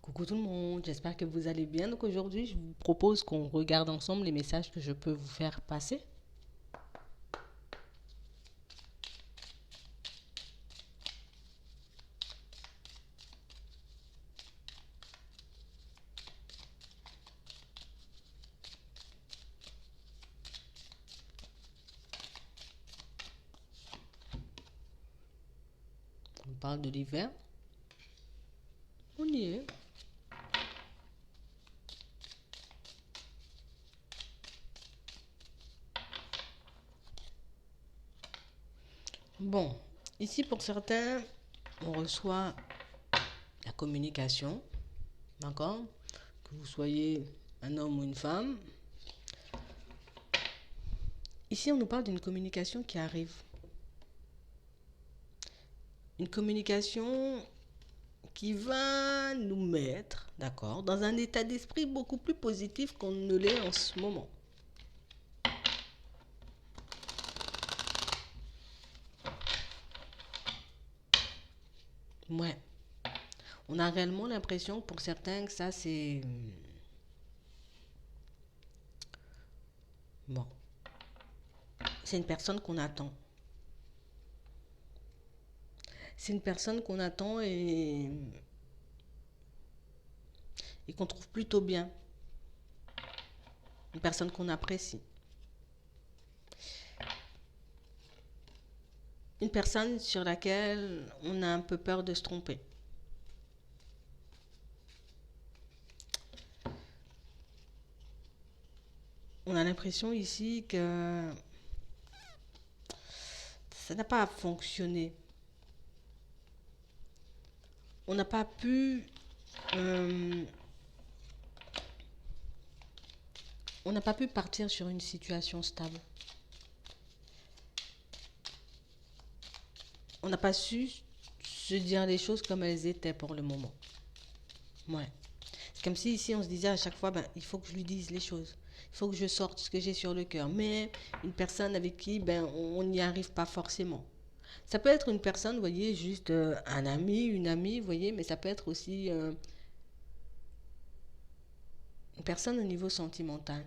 Coucou tout le monde, j'espère que vous allez bien. Donc aujourd'hui, je vous propose qu'on regarde ensemble les messages que je peux vous faire passer. On parle de l'hiver. On y est. Bon, ici pour certains, on reçoit la communication, d'accord? Que vous soyez un homme ou une femme. Ici, on nous parle d'une communication qui arrive. Une communication qui va nous mettre, d'accord, dans un état d'esprit beaucoup plus positif qu'on ne l'est en ce moment. Ouais. On a réellement l'impression pour certains que ça c'est... Bon, c'est une personne qu'on attend. C'est une personne qu'on attend et qu'on trouve plutôt bien. Une personne qu'on apprécie. Une personne sur laquelle on a un peu peur de se tromper. On a l'impression ici que ça n'a pas fonctionné. On n'a pas pu... euh, on n'a pas pu partir sur une situation stable. On n'a pas su se dire les choses comme elles étaient pour le moment. Ouais. C'est comme si ici on se disait à chaque fois, ben, il faut que je lui dise les choses. Il faut que je sorte ce que j'ai sur le cœur. Mais une personne avec qui ben, on n'y arrive pas forcément. Ça peut être une personne, vous voyez, juste un ami, une amie, vous voyez, mais ça peut être aussi une personne au niveau sentimental.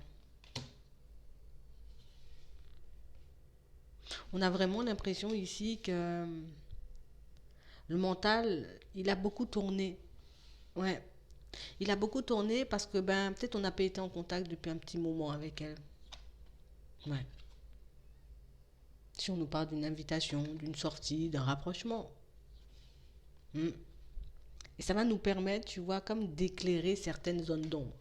On a vraiment l'impression ici que le mental, il a beaucoup tourné. Ouais. Il a beaucoup tourné parce que ben peut-être on n'a pas été en contact depuis un petit moment avec elle. Ouais. Si on nous parle d'une invitation, d'une sortie, d'un rapprochement. Hmm. Et ça va nous permettre, tu vois, comme d'éclairer certaines zones d'ombre.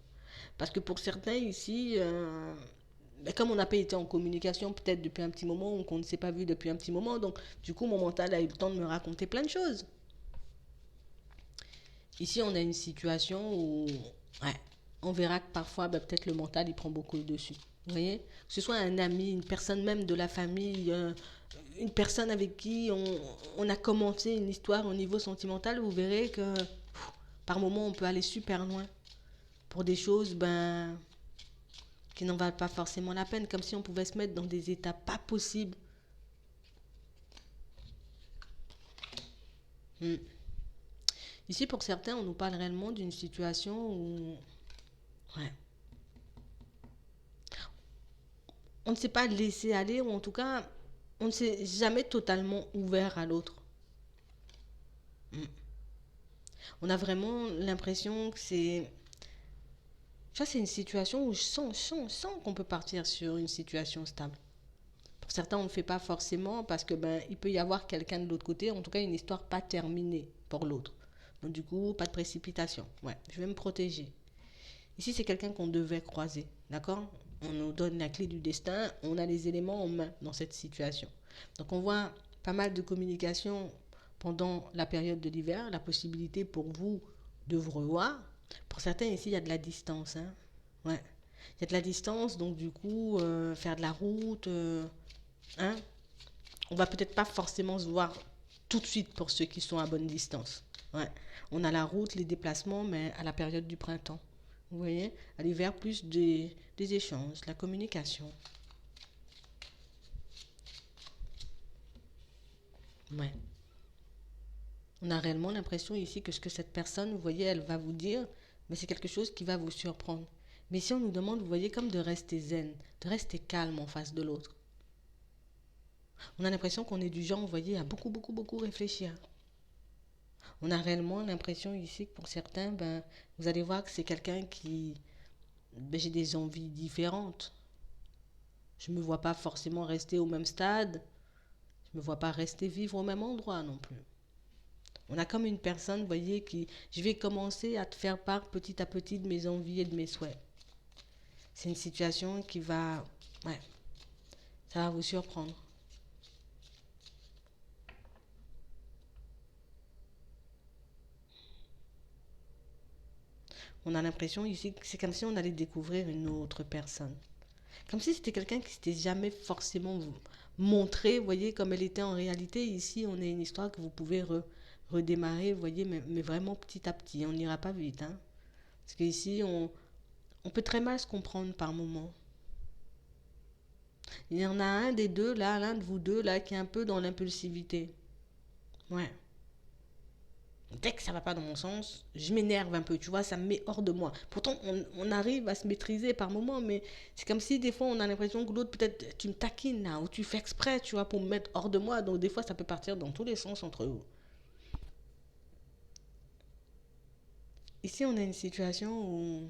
Parce que pour certains ici, ben, comme on n'a pas été en communication peut-être depuis un petit moment ou qu'on ne s'est pas vu depuis un petit moment, donc du coup mon mental a eu le temps de me raconter plein de choses. Ici on a une situation où ouais, on verra que parfois ben, peut-être le mental il prend beaucoup le dessus. Vous voyez? Que ce soit un ami, une personne même de la famille, une personne avec qui on a commencé une histoire au niveau sentimental, vous verrez que par moment on peut aller super loin pour des choses ben, qui n'en valent pas forcément la peine, comme si on pouvait se mettre dans des états pas possibles. Hmm. Ici, pour certains, on nous parle réellement d'une situation où ouais, on ne s'est pas laissé aller, ou en tout cas, on ne s'est jamais totalement ouvert à l'autre. Hmm. On a vraiment l'impression que c'est... Ça, c'est une situation où je sens qu'on peut partir sur une situation stable. Pour certains, on ne le fait pas forcément parce que ben, il peut y avoir quelqu'un de l'autre côté, en tout cas une histoire pas terminée pour l'autre. Donc du coup, pas de précipitation. Ouais, je vais me protéger. Ici, c'est quelqu'un qu'on devait croiser, d'accord? On nous donne la clé du destin, on a les éléments en main dans cette situation. Donc on voit pas mal de communication pendant la période de l'hiver, la possibilité pour vous de vous revoir. Pour certains ici, il y a de la distance, hein? Ouais. Il y a de la distance, donc du coup, faire de la route, hein? On va peut-être pas forcément se voir tout de suite pour ceux qui sont à bonne distance. Ouais. On a la route, les déplacements, mais à la période du printemps. Vous voyez, à l'hiver, plus des échanges, la communication. Ouais. On a réellement l'impression ici que ce que cette personne, vous voyez, elle va vous dire, mais c'est quelque chose qui va vous surprendre. Mais si on nous demande, vous voyez, comme de rester zen, de rester calme en face de l'autre, on a l'impression qu'on est du genre, vous voyez, à beaucoup, beaucoup, beaucoup réfléchir. On a réellement l'impression ici que pour certains, ben, vous allez voir que c'est quelqu'un qui, ben, j'ai des envies différentes. Je ne me vois pas forcément rester au même stade. Je ne me vois pas rester vivre au même endroit non plus. On a comme une personne, vous voyez, qui, je vais commencer à te faire part petit à petit de mes envies et de mes souhaits. C'est une situation qui va, ouais, ça va vous surprendre. On a l'impression ici que c'est comme si on allait découvrir une autre personne. Comme si c'était quelqu'un qui s'était jamais forcément montré, vous voyez, comme elle était en réalité. Ici, on a une histoire que vous pouvez redémarrer, vous voyez, mais vraiment petit à petit. On n'ira pas vite, hein. Parce qu'ici, on peut très mal se comprendre par moment. Il y en a un des deux, là, l'un de vous deux, là, qui est un peu dans l'impulsivité. Ouais. Dès que ça va pas dans mon sens, je m'énerve un peu, tu vois, ça me met hors de moi. Pourtant, on arrive à se maîtriser par moments, mais c'est comme si des fois on a l'impression que l'autre, peut-être, tu me taquines là, ou tu fais exprès, tu vois, pour me mettre hors de moi. Donc des fois, ça peut partir dans tous les sens entre vous. Ici, on a une situation où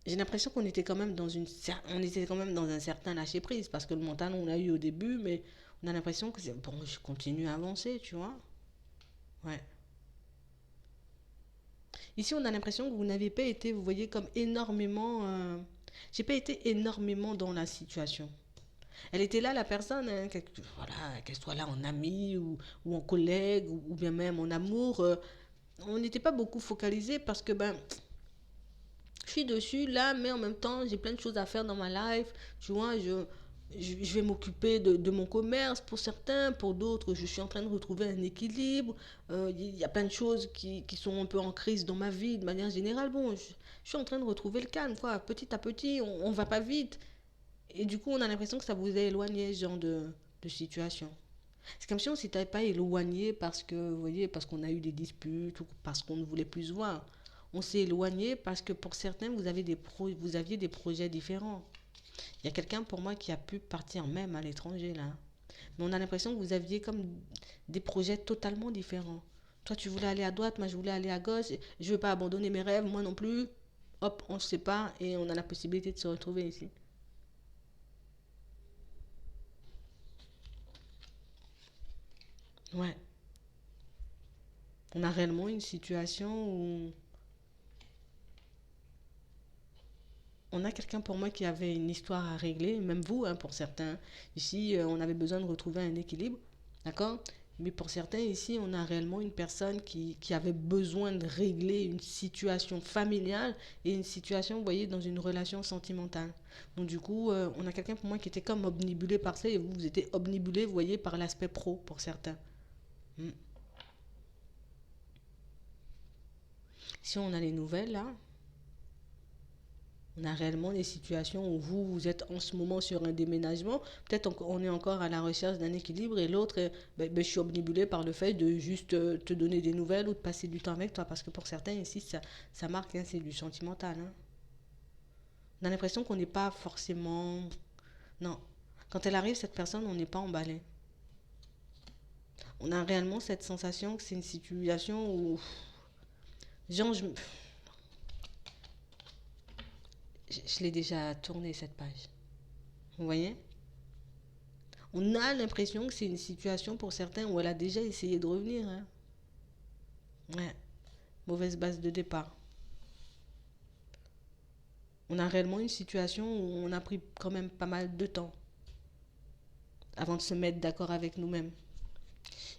j'ai l'impression qu'on était quand même on était quand même dans un certain lâcher prise, parce que le mental, on l'a eu au début, mais on a l'impression que c'est bon, je continue à avancer, tu vois. Ouais. Ici, on a l'impression que vous n'avez pas été, vous voyez, comme énormément. J'ai pas été énormément dans la situation. Elle était là, la personne, hein, voilà, qu'elle soit là en ami ou en collègue ou bien même en amour. On n'était pas beaucoup focalisé parce que ben, je suis dessus là, mais en même temps, j'ai plein de choses à faire dans ma life. Tu vois, je vais m'occuper de mon commerce pour certains, pour d'autres, je suis en train de retrouver un équilibre. Il y a plein de choses qui sont un peu en crise dans ma vie de manière générale. Bon, je suis en train de retrouver le calme, quoi. Petit à petit, on va pas vite. Et du coup, on a l'impression que ça vous a éloigné, ce genre de situation. C'est comme si on ne s'était pas éloigné parce que, vous voyez, parce qu'on a eu des disputes ou parce qu'on ne voulait plus se voir. On s'est éloigné parce que pour certains, vous aviez des projets différents. Il y a quelqu'un pour moi qui a pu partir même à l'étranger là. Mais on a l'impression que vous aviez comme des projets totalement différents. Toi, tu voulais aller à droite, moi, je voulais aller à gauche. Je ne veux pas abandonner mes rêves, moi non plus. Hop, on se sépare et on a la possibilité de se retrouver ici. Ouais. On a réellement une situation où on a quelqu'un pour moi qui avait une histoire à régler, même vous, hein, pour certains. Ici, on avait besoin de retrouver un équilibre, d'accord. Mais pour certains, ici, on a réellement une personne qui avait besoin de régler une situation familiale et une situation, vous voyez, dans une relation sentimentale. Donc, du coup, on a quelqu'un pour moi qui était comme obnubilé par ça et vous, vous étiez obnubilé, vous voyez, par l'aspect pro pour certains. Mm. Si on a les nouvelles, là, on a réellement des situations où vous êtes en ce moment sur un déménagement. Peut-être on est encore à la recherche d'un équilibre et l'autre, je suis obnubilé par le fait de juste te donner des nouvelles ou de passer du temps avec toi. Parce que pour certains ici, ça marque, hein, c'est du sentimental, hein. On a l'impression qu'on n'est pas forcément... Non. Quand elle arrive, cette personne, on n'est pas emballé. On a réellement cette sensation que c'est une situation où... Genre, je l'ai déjà tourné cette page. Vous voyez? On a l'impression que c'est une situation pour certains où elle a déjà essayé de revenir, hein. Ouais, mauvaise base de départ. On a réellement une situation où on a pris quand même pas mal de temps avant de se mettre d'accord avec nous-mêmes.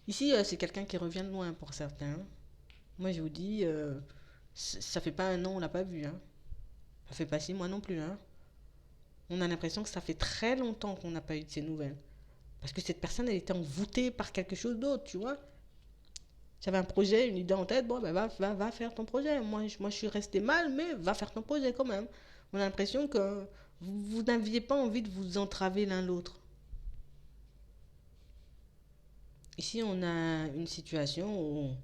Ici, c'est quelqu'un qui revient de loin pour certains. Moi, je vous dis, ça fait pas un an, on l'a pas vu, hein. Ça fait pas 6 mois non plus, hein. On a l'impression que ça fait très longtemps qu'on n'a pas eu de ces nouvelles. Parce que cette personne, elle était envoûtée par quelque chose d'autre, tu vois. J'avais un projet, une idée en tête, bon, ben va faire ton projet. Moi, je suis restée mal, mais va faire ton projet quand même. On a l'impression que vous n'aviez pas envie de vous entraver l'un l'autre. Ici, on a une situation où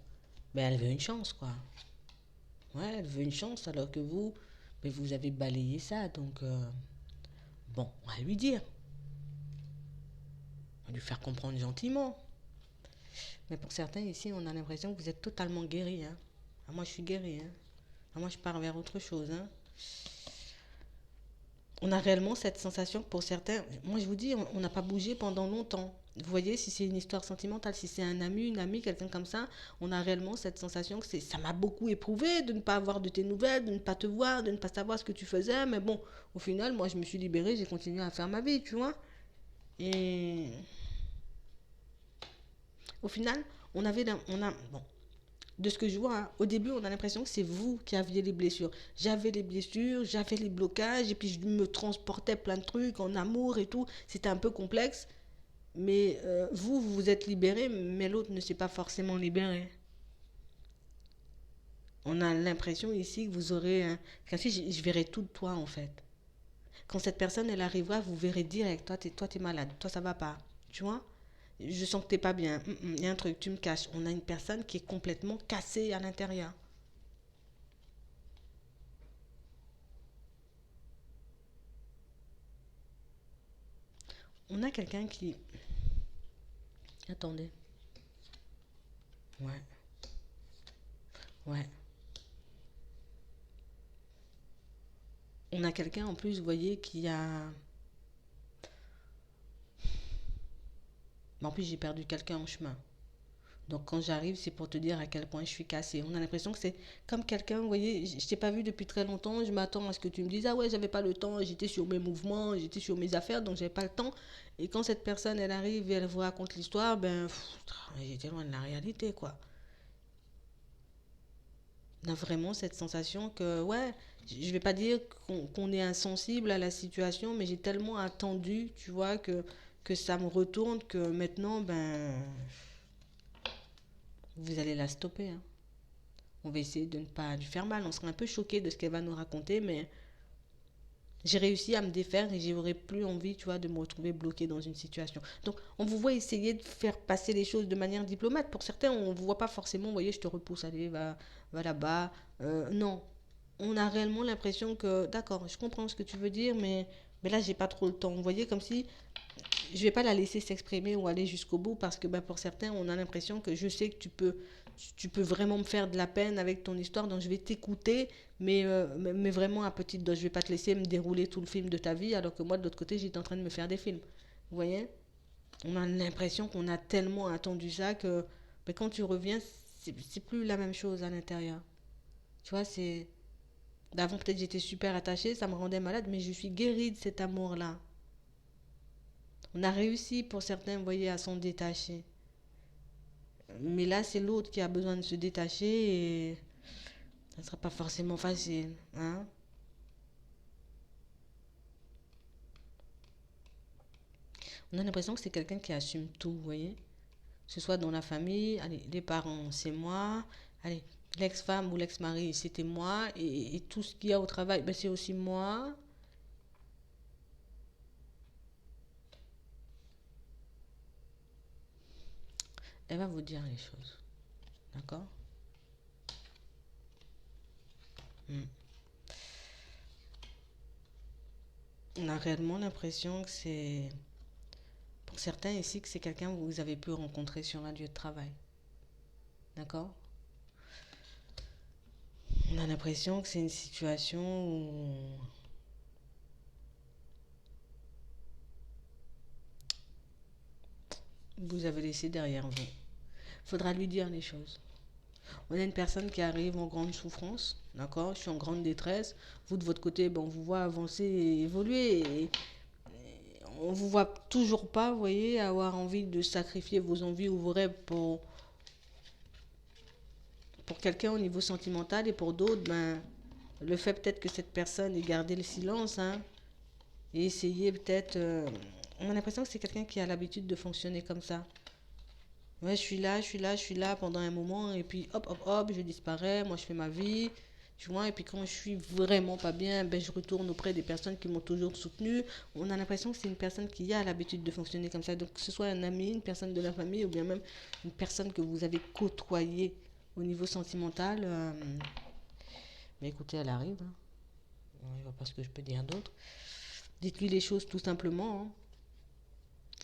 ben, elle veut une chance, quoi. Ouais, elle veut une chance alors que vous, mais vous avez balayé ça. Donc, bon, on va lui dire. On va lui faire comprendre gentiment. Mais pour certains ici, on a l'impression que vous êtes totalement guéri. Hein. Ah, moi, je suis guéri. Hein. Ah, moi, je pars vers autre chose. Hein. On a réellement cette sensation que pour certains, moi, je vous dis, on n'a pas bougé pendant longtemps. Vous voyez, si c'est une histoire sentimentale, si c'est un ami, une amie, quelqu'un comme ça, on a réellement cette sensation que ça m'a beaucoup éprouvé de ne pas avoir de tes nouvelles, de ne pas te voir, de ne pas savoir ce que tu faisais. Mais bon, au final, moi, je me suis libérée, j'ai continué à faire ma vie, tu vois. Et au final, bon, de ce que je vois, hein, au début, on a l'impression que c'est vous qui aviez les blessures. J'avais les blessures, j'avais les blocages, et puis je me transportais plein de trucs en amour et tout. C'était un peu complexe, mais vous, vous vous êtes libéré, mais l'autre ne s'est pas forcément libéré. On a l'impression ici que vous aurez je verrai tout de toi, en fait. Quand cette personne, elle arrivera, vous verrez direct. Toi, t'es malade. Toi, ça va pas. Tu vois? Je sens que t'es pas bien. Il y a un truc, tu me caches. On a une personne qui est complètement cassée à l'intérieur. On a quelqu'un qui... Attendez. Ouais, ouais. On a quelqu'un en plus, vous voyez, qui a... En plus, j'ai perdu quelqu'un en chemin. Donc quand j'arrive, c'est pour te dire à quel point je suis cassée. On a l'impression que c'est comme quelqu'un, vous voyez, je t'ai pas vu depuis très longtemps, je m'attends à ce que tu me dises, ah ouais, j'avais pas le temps, j'étais sur mes mouvements, j'étais sur mes affaires, donc j'avais pas le temps. Et quand cette personne, elle arrive et elle vous raconte l'histoire, ben, j'étais loin de la réalité, quoi. On a vraiment cette sensation que, ouais, je vais pas dire qu'on est insensible à la situation, mais j'ai tellement attendu, tu vois, que ça me retourne que maintenant, ben, vous allez la stopper, hein. On va essayer de ne pas lui faire mal. On sera un peu choqué de ce qu'elle va nous raconter, mais j'ai réussi à me défaire et j'aurais plus envie, tu vois, de me retrouver bloqué dans une situation. Donc, on vous voit essayer de faire passer les choses de manière diplomate. Pour certains, on ne vous voit pas forcément, vous voyez, je te repousse, allez, va là-bas. Non, on a réellement l'impression que, d'accord, je comprends ce que tu veux dire, mais là, j'ai pas trop le temps. Vous voyez, comme si je vais pas la laisser s'exprimer ou aller jusqu'au bout parce que ben, pour certains, on a l'impression que je sais que tu peux vraiment me faire de la peine avec ton histoire, donc je vais t'écouter, mais vraiment à petite dose. Je vais pas te laisser me dérouler tout le film de ta vie alors que moi, de l'autre côté, j'étais en train de me faire des films. Vous voyez? On a l'impression qu'on a tellement attendu ça que ben, quand tu reviens, c'est plus la même chose à l'intérieur. Tu vois, c'est... D'avant, peut-être j'étais super attachée, ça me rendait malade, mais je suis guérie de cet amour-là. On a réussi pour certains, vous voyez, à s'en détacher. Mais là, c'est l'autre qui a besoin de se détacher et ça ne sera pas forcément facile. Hein. On a l'impression que c'est quelqu'un qui assume tout, vous voyez. Que ce soit dans la famille, allez, les parents, c'est moi. Allez, l'ex-femme ou l'ex-mari, c'était moi. Et tout ce qu'il y a au travail, ben, c'est aussi moi. Elle va vous dire les choses. D'accord. Hmm. On a réellement l'impression que c'est... Pour certains ici, que c'est quelqu'un que vous avez pu rencontrer sur un lieu de travail. D'accord. On a l'impression que c'est une situation où vous avez laissé derrière vous. Il faudra lui dire les choses. On a une personne qui arrive en grande souffrance, d'accord. Je suis en grande détresse. Vous, de votre côté, ben, on vous voit avancer et évoluer. Et on vous voit toujours pas, vous voyez, avoir envie de sacrifier vos envies ou vos rêves pour quelqu'un au niveau sentimental. Et pour d'autres, ben, le fait peut-être que cette personne ait gardé le silence, hein, et essayer peut-être... on a l'impression que c'est quelqu'un qui a l'habitude de fonctionner comme ça. Ouais, je suis là pendant un moment, et puis hop, hop, hop, je disparais, moi je fais ma vie, Tu vois, et puis quand je suis vraiment pas bien, ben, je retourne auprès des personnes qui m'ont toujours soutenu. On a l'impression que c'est une personne qui a l'habitude de fonctionner comme ça. Donc, que ce soit un ami, une personne de la famille ou bien même une personne que vous avez côtoyée au niveau sentimental. Mais écoutez, elle arrive. Hein. Je vois pas ce que je peux dire d'autre. Dites-lui les choses tout simplement. Hein.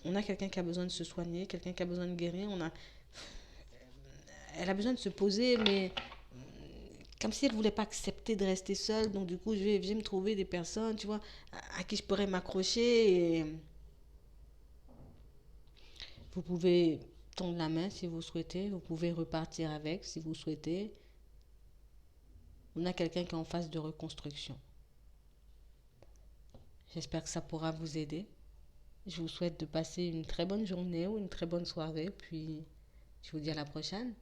On a quelqu'un qui a besoin de se soigner, quelqu'un qui a besoin de guérir. Elle a besoin de se poser, mais comme si elle ne voulait pas accepter de rester seule. Donc du coup, je vais me trouver des personnes, tu vois, à qui je pourrais m'accrocher. Et vous pouvez tendre la main si vous souhaitez. Vous pouvez repartir avec si vous souhaitez. On a quelqu'un qui est en phase de reconstruction. J'espère que ça pourra vous aider. Je vous souhaite de passer une très bonne journée ou une très bonne soirée. Puis, je vous dis à la prochaine.